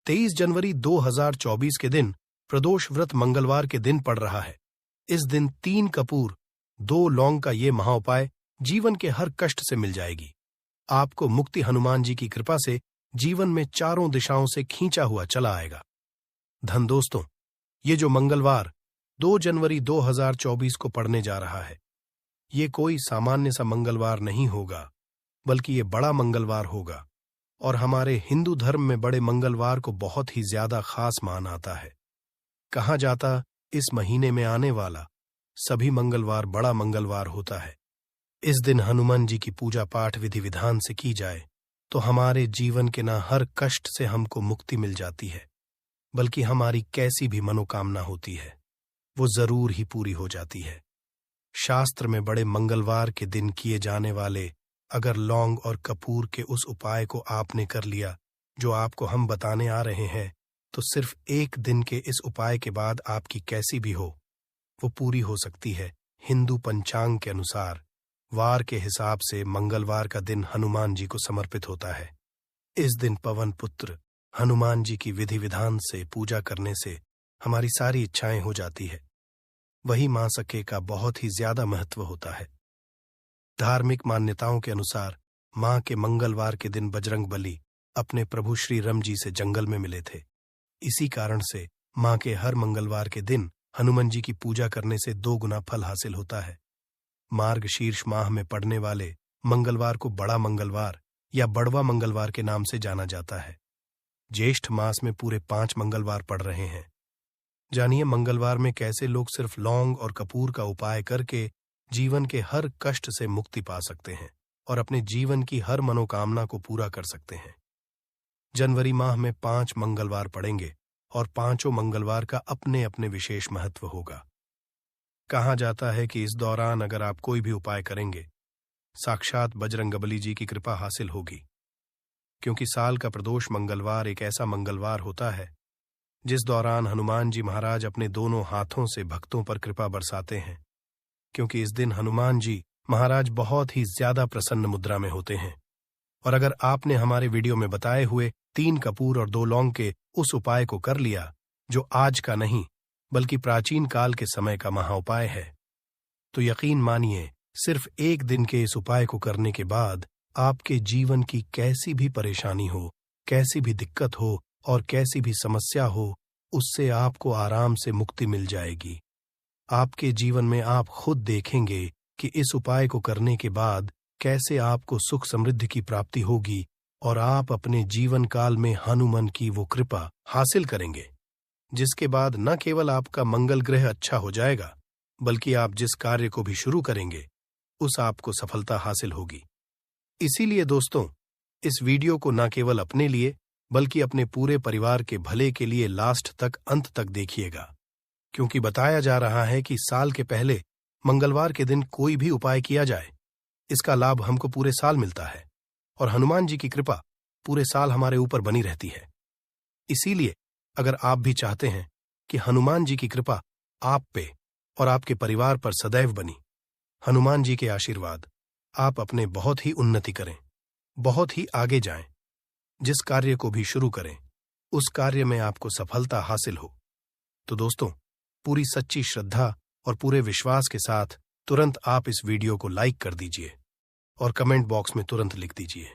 23 जनवरी 2024 के दिन प्रदोष व्रत मंगलवार के दिन पड़ रहा है। इस दिन 3 कपूर 2 लौंग का ये महाउपाय जीवन के हर कष्ट से मिल जाएगी। आपको मुक्ति हनुमान जी की कृपा से जीवन में चारों दिशाओं से खींचा हुआ चला आएगा। धन दोस्तों, ये जो मंगलवार 2 जनवरी 2024 को पड़ने जा रहा है, ये कोई सामान्य सा मंगलवार नहीं होगा, बल्कि ये बड़ा मंगलवार होगा और हमारे हिंदू धर्म में बड़े मंगलवार को बहुत ही ज्यादा खास मान आता है। कहा जाता इस महीने में आने वाला सभी मंगलवार बड़ा मंगलवार होता है। इस दिन हनुमान जी की पूजा पाठ विधि विधान से की जाए तो हमारे जीवन के न हर कष्ट से हमको मुक्ति मिल जाती है, बल्कि हमारी कैसी भी मनोकामना होती है वो जरूर ही पूरी हो जाती है। शास्त्र में बड़े मंगलवार के दिन किए जाने वाले अगर लौंग और कपूर के उस उपाय को आपने कर लिया जो आपको हम बताने आ रहे हैं, तो सिर्फ 1 दिन के इस उपाय के बाद आपकी कैसी भी हो वो पूरी हो सकती है। हिंदू पंचांग के अनुसार वार के हिसाब से मंगलवार का दिन हनुमान जी को समर्पित होता है। इस दिन पवन पुत्र हनुमान जी की विधि विधान से पूजा करने से हमारी सारी इच्छाएं हो जाती है। वही मां सके का बहुत ही ज्यादा महत्व होता है। धार्मिक मान्यताओं के अनुसार मां के मंगलवार के दिन बजरंग बली अपने प्रभु श्री राम जी से जंगल में मिले थे। इसी कारण से मां के हर मंगलवार के दिन हनुमान जी की पूजा करने से 2 गुना फल हासिल होता है। मार्गशीर्ष माह में पड़ने वाले मंगलवार को बड़ा मंगलवार या बड़वा मंगलवार के नाम से जाना जाता है। ज्येष्ठ मास में पूरे 5 मंगलवार पड़ रहे हैं। जानिए मंगलवार में कैसे लोग सिर्फ लौंग और कपूर का उपाय करके जीवन के हर कष्ट से मुक्ति पा सकते हैं और अपने जीवन की हर मनोकामना को पूरा कर सकते हैं। जनवरी माह में 5 मंगलवार पड़ेंगे और 5 मंगलवार का अपने अपने विशेष महत्व होगा। कहा जाता है कि इस दौरान अगर आप कोई भी उपाय करेंगे, साक्षात बजरंगबली जी की कृपा हासिल होगी, क्योंकि साल का प्रदोष मंगलवार एक ऐसा मंगलवार होता है जिस दौरान हनुमान जी महाराज अपने दोनों हाथों से भक्तों पर कृपा बरसाते हैं, क्योंकि इस दिन हनुमान जी महाराज बहुत ही ज्यादा प्रसन्न मुद्रा में होते हैं। और अगर आपने हमारे वीडियो में बताए हुए 3 कपूर और 2 लौंग के उस उपाय को कर लिया जो आज का नहीं बल्कि प्राचीन काल के समय का महाउपाय है, तो यकीन मानिए सिर्फ 1 दिन के इस उपाय को करने के बाद आपके जीवन की कैसी भी परेशानी हो, कैसी भी दिक्कत हो और कैसी भी समस्या हो, उससे आपको आराम से मुक्ति मिल जाएगी। आपके जीवन में आप खुद देखेंगे कि इस उपाय को करने के बाद कैसे आपको सुख समृद्धि की प्राप्ति होगी और आप अपने जीवन काल में हनुमान की वो कृपा हासिल करेंगे, जिसके बाद न केवल आपका मंगल ग्रह अच्छा हो जाएगा, बल्कि आप जिस कार्य को भी शुरू करेंगे उस आपको सफलता हासिल होगी। इसीलिए दोस्तों, इस वीडियो को न केवल अपने लिए बल्कि अपने पूरे परिवार के भले के लिए लास्ट तक अंत तक देखिएगा, क्योंकि बताया जा रहा है कि साल के पहले मंगलवार के दिन कोई भी उपाय किया जाए, इसका लाभ हमको पूरे साल मिलता है और हनुमान जी की कृपा पूरे साल हमारे ऊपर बनी रहती है। इसीलिए अगर आप भी चाहते हैं कि हनुमान जी की कृपा आप पे और आपके परिवार पर सदैव बनी, हनुमान जी के आशीर्वाद, आप अपने बहुत ही उन्नति करें, बहुत ही आगे जाएं, जिस कार्य को भी शुरू करें उस कार्य में आपको सफलता हासिल हो, तो दोस्तों पूरी सच्ची श्रद्धा और पूरे विश्वास के साथ तुरंत आप इस वीडियो को लाइक कर दीजिए और कमेंट बॉक्स में तुरंत लिख दीजिए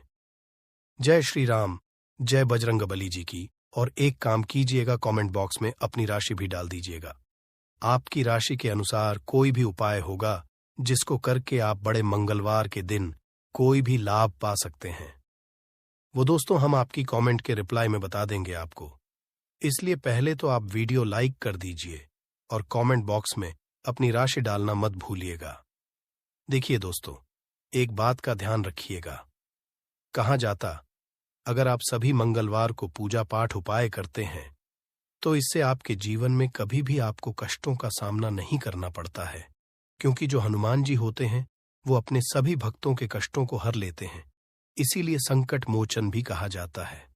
जय श्री राम, जय बजरंगबली जी की। और एक काम कीजिएगा, कमेंट बॉक्स में अपनी राशि भी डाल दीजिएगा। आपकी राशि के अनुसार कोई भी उपाय होगा जिसको करके आप बड़े मंगलवार के दिन कोई भी लाभ पा सकते हैं, वो दोस्तों हम आपकी कमेंट के रिप्लाई में बता देंगे आपको। इसलिए पहले तो आप वीडियो लाइक कर दीजिए और कमेंट बॉक्स में अपनी राशि डालना मत भूलिएगा। देखिए दोस्तों, एक बात का ध्यान रखिएगा। कहा जाता अगर आप सभी मंगलवार को पूजा पाठ उपाय करते हैं तो इससे आपके जीवन में कभी भी आपको कष्टों का सामना नहीं करना पड़ता है, क्योंकि जो हनुमान जी होते हैं वो अपने सभी भक्तों के कष्टों को हर लेते हैं। इसीलिए संकट मोचन भी कहा जाता है।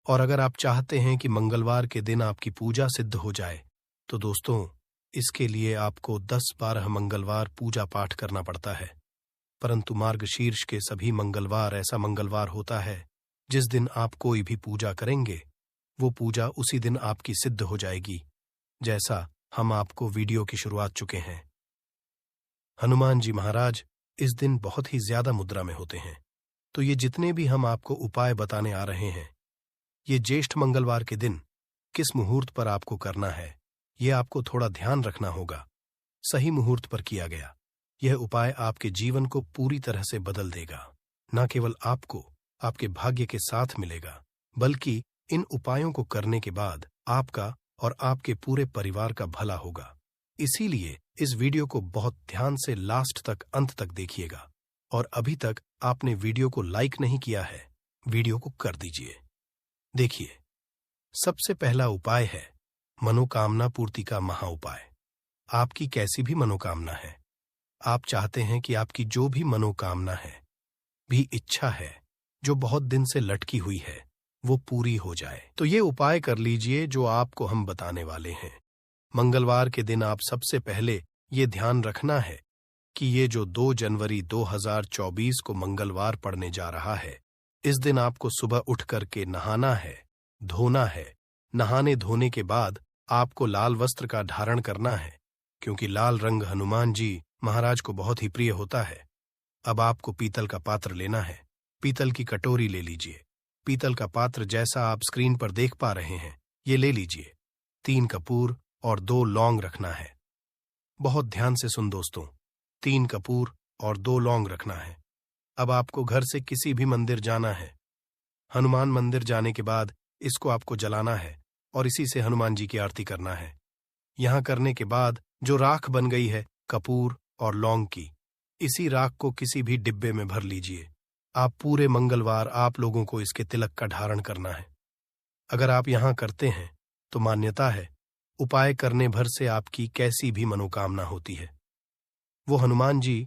और अगर आप चाहते हैं कि मंगलवार के दिन आपकी पूजा सिद्ध हो जाए, तो दोस्तों इसके लिए आपको 10-12 मंगलवार पूजा पाठ करना पड़ता है। परंतु मार्गशीर्ष के सभी मंगलवार ऐसा मंगलवार होता है जिस दिन आप कोई भी पूजा करेंगे वो पूजा उसी दिन आपकी सिद्ध हो जाएगी, जैसा हम आपको वीडियो की शुरुआत चुके हैं। हनुमान जी महाराज इस दिन बहुत ही ज्यादा मुद्रा में होते हैं, तो ये जितने भी हम आपको उपाय बताने आ रहे हैं, ये ज्येष्ठ मंगलवार के दिन किस मुहूर्त पर आपको करना है, ये आपको थोड़ा ध्यान रखना होगा। सही मुहूर्त पर किया गया यह उपाय आपके जीवन को पूरी तरह से बदल देगा। न केवल आपको आपके भाग्य के साथ मिलेगा, बल्कि इन उपायों को करने के बाद आपका और आपके पूरे परिवार का भला होगा। इसीलिए इस वीडियो को बहुत ध्यान से लास्ट तक, अंत तक देखिएगा। और अभी तक आपने वीडियो को लाइक नहीं किया है, वीडियो को कर दीजिए। देखिए, सबसे पहला उपाय है मनोकामना पूर्ति का महा उपाय। आपकी कैसी भी मनोकामना है, आप चाहते हैं कि आपकी जो भी मनोकामना है, भी इच्छा है जो बहुत दिन से लटकी हुई है, वो पूरी हो जाए, तो ये उपाय कर लीजिए जो आपको हम बताने वाले हैं। मंगलवार के दिन आप सबसे पहले ये ध्यान रखना है कि ये जो 2 जनवरी 2024 को मंगलवार पड़ने जा रहा है, इस दिन आपको सुबह उठ करके नहाना है, धोना है। नहाने धोने के बाद आपको लाल वस्त्र का धारण करना है, क्योंकि लाल रंग हनुमान जी महाराज को बहुत ही प्रिय होता है। अब आपको पीतल का पात्र लेना है, पीतल की कटोरी ले लीजिए। पीतल का पात्र जैसा आप स्क्रीन पर देख पा रहे हैं, ये ले लीजिए। 3 कपूर और 2 लौंग रखना है। बहुत ध्यान से सुन दोस्तों, 3 कपूर और 2 लौंग रखना है। अब आपको घर से किसी भी मंदिर जाना है। हनुमान मंदिर जाने के बाद इसको आपको जलाना है और इसी से हनुमान जी की आरती करना है। यहां करने के बाद जो राख बन गई है कपूर और लौंग की, इसी राख को किसी भी डिब्बे में भर लीजिए। आप पूरे मंगलवार आप लोगों को इसके तिलक का धारण करना है। अगर आप यहां करते हैं तो मान्यता है उपाय करने भर से आपकी कैसी भी मनोकामना होती है, वो हनुमान जी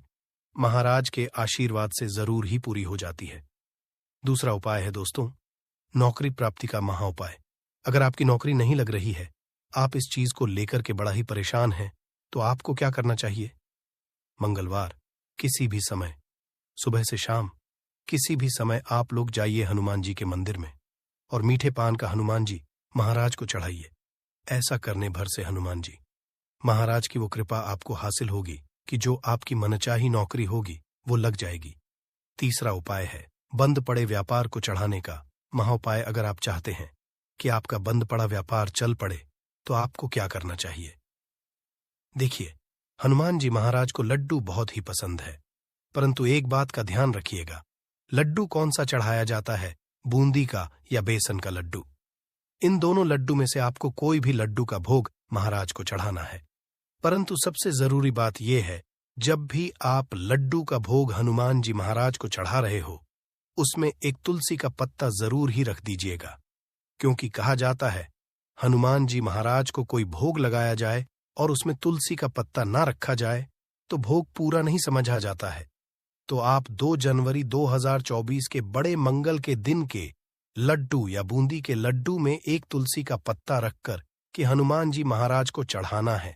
महाराज के आशीर्वाद से जरूर ही पूरी हो जाती है। दूसरा उपाय है दोस्तों, नौकरी प्राप्ति का महा उपाय। अगर आपकी नौकरी नहीं लग रही है, आप इस चीज को लेकर के बड़ा ही परेशान हैं, तो आपको क्या करना चाहिए? मंगलवार किसी भी समय, सुबह से शाम, किसी भी समय आप लोग जाइए हनुमान जी के मंदिर में और मीठे पान का हनुमान जी महाराज को चढ़ाइए। ऐसा करने भर से हनुमान जी महाराज की वो कृपा आपको हासिल होगी कि जो आपकी मनचाही नौकरी होगी वो लग जाएगी। तीसरा उपाय है बंद पड़े व्यापार को चढ़ाने का महाउपाय। अगर आप चाहते हैं कि आपका बंद पड़ा व्यापार चल पड़े, तो आपको क्या करना चाहिए? देखिए, हनुमान जी महाराज को लड्डू बहुत ही पसंद है, परंतु एक बात का ध्यान रखिएगा, लड्डू कौन सा चढ़ाया जाता है, बूंदी का या बेसन का लड्डू। इन दोनों लड्डू में से आपको कोई भी लड्डू का भोग महाराज को चढ़ाना है। परंतु सबसे जरूरी बात यह है, जब भी आप लड्डू का भोग हनुमान जी महाराज को चढ़ा रहे हो, उसमें एक तुलसी का पत्ता जरूर ही रख दीजिएगा, क्योंकि कहा जाता है हनुमान जी महाराज को कोई भोग लगाया जाए और उसमें तुलसी का पत्ता ना रखा जाए तो भोग पूरा नहीं समझा जाता है। तो आप 2 जनवरी 2024 के बड़े मंगल के दिन के लड्डू या बूंदी के लड्डू में एक तुलसी का पत्ता रखकर कि हनुमान जी महाराज को चढ़ाना है।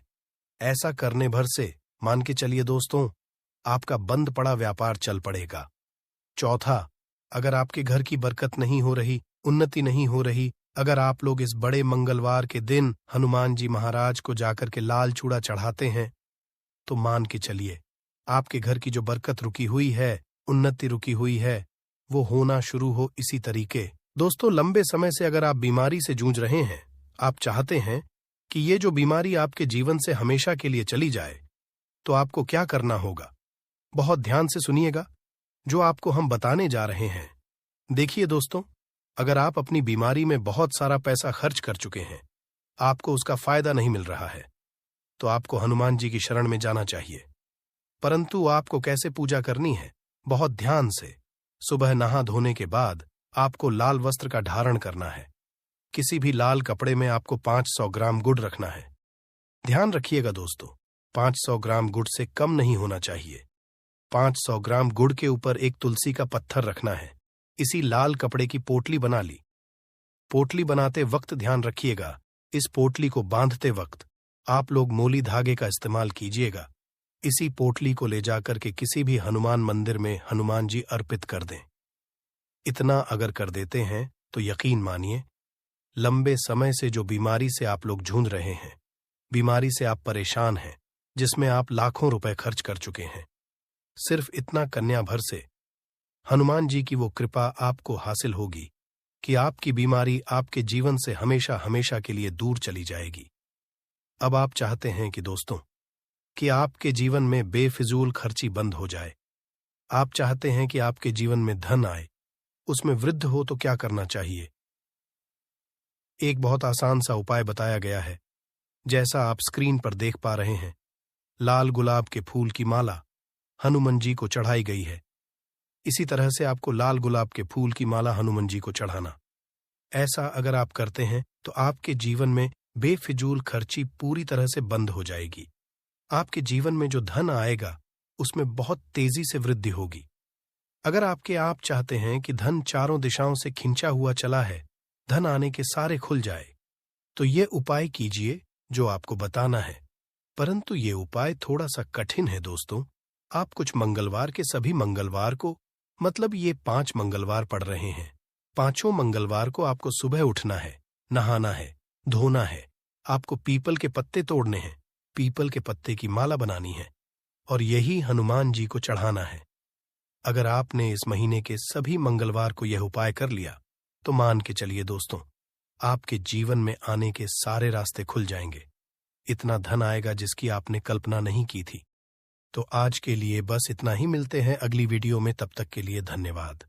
ऐसा करने भर से मान के चलिए दोस्तों, आपका बंद पड़ा व्यापार चल पड़ेगा। चौथा, अगर आपके घर की बरकत नहीं हो रही, उन्नति नहीं हो रही, अगर आप लोग इस बड़े मंगलवार के दिन हनुमान जी महाराज को जाकर के लाल चूड़ा चढ़ाते हैं, तो मान के चलिए आपके घर की जो बरकत रुकी हुई है, उन्नति रुकी हुई है, वो होना शुरू हो इसी तरीके। दोस्तों, लंबे समय से अगर आप बीमारी से जूझ रहे हैं, आप चाहते हैं कि ये जो बीमारी आपके जीवन से हमेशा के लिए चली जाए, तो आपको क्या करना होगा? बहुत ध्यान से सुनिएगा जो आपको हम बताने जा रहे हैं। देखिए दोस्तों, अगर आप अपनी बीमारी में बहुत सारा पैसा खर्च कर चुके हैं, आपको उसका फायदा नहीं मिल रहा है, तो आपको हनुमान जी की शरण में जाना चाहिए। परंतु आपको कैसे पूजा करनी है? बहुत ध्यान से। सुबह नहा धोने के बाद आपको लाल वस्त्र का धारण करना है। किसी भी लाल कपड़े में आपको 500 ग्राम गुड़ रखना है। ध्यान रखिएगा दोस्तों, 500 ग्राम गुड़ से कम नहीं होना चाहिए। 500 ग्राम गुड़ के ऊपर एक तुलसी का पत्थर रखना है। इसी लाल कपड़े की पोटली बना ली। पोटली बनाते वक्त ध्यान रखिएगा, इस पोटली को बांधते वक्त आप लोग मोली धागे का इस्तेमाल कीजिएगा। इसी पोटली को ले जाकर के किसी भी हनुमान मंदिर में हनुमान जी अर्पित कर दें। इतना अगर कर देते हैं तो यकीन मानिए लंबे समय से जो बीमारी से आप लोग जूझ रहे हैं, बीमारी से आप परेशान हैं, जिसमें आप लाखों रुपए खर्च कर चुके हैं, सिर्फ इतना कन्या भर से हनुमान जी की वो कृपा आपको हासिल होगी कि आपकी बीमारी आपके जीवन से हमेशा हमेशा के लिए दूर चली जाएगी। अब आप चाहते हैं कि दोस्तों कि आपके जीवन में बेफिजूल खर्ची बंद हो जाए। आप चाहते हैं कि आपके जीवन में धन आए, उसमें वृद्धि हो तो क्या करना चाहिए? एक बहुत आसान सा उपाय बताया गया है, जैसा आप स्क्रीन पर देख पा रहे हैं। लाल गुलाब के फूल की माला हनुमान जी को चढ़ाई गई है। इसी तरह से आपको लाल गुलाब के फूल की माला हनुमान जी को चढ़ाना। ऐसा अगर आप करते हैं तो आपके जीवन में बेफिजूल खर्ची पूरी तरह से बंद हो जाएगी। आपके जीवन में जो धन आएगा उसमें बहुत तेजी से वृद्धि होगी। अगर आप चाहते हैं कि धन चारों दिशाओं से खिंचा हुआ चला है, धन आने के सारे खुल जाए, तो ये उपाय कीजिए जो आपको बताना है। परंतु ये उपाय थोड़ा सा कठिन है दोस्तों। आप कुछ मंगलवार के सभी मंगलवार को, मतलब ये 5 मंगलवार पड़ रहे हैं, 5 मंगलवार को आपको सुबह उठना है, नहाना है, धोना है, आपको पीपल के पत्ते तोड़ने हैं, पीपल के पत्ते की माला बनानी है और यही हनुमान जी को चढ़ाना है। अगर आपने इस महीने के सभी मंगलवार को यह उपाय कर लिया तो मान के चलिए दोस्तों, आपके जीवन में आने के सारे रास्ते खुल जाएंगे। इतना धन आएगा जिसकी आपने कल्पना नहीं की थी। तो आज के लिए बस इतना ही। मिलते हैं अगली वीडियो में, तब तक के लिए धन्यवाद।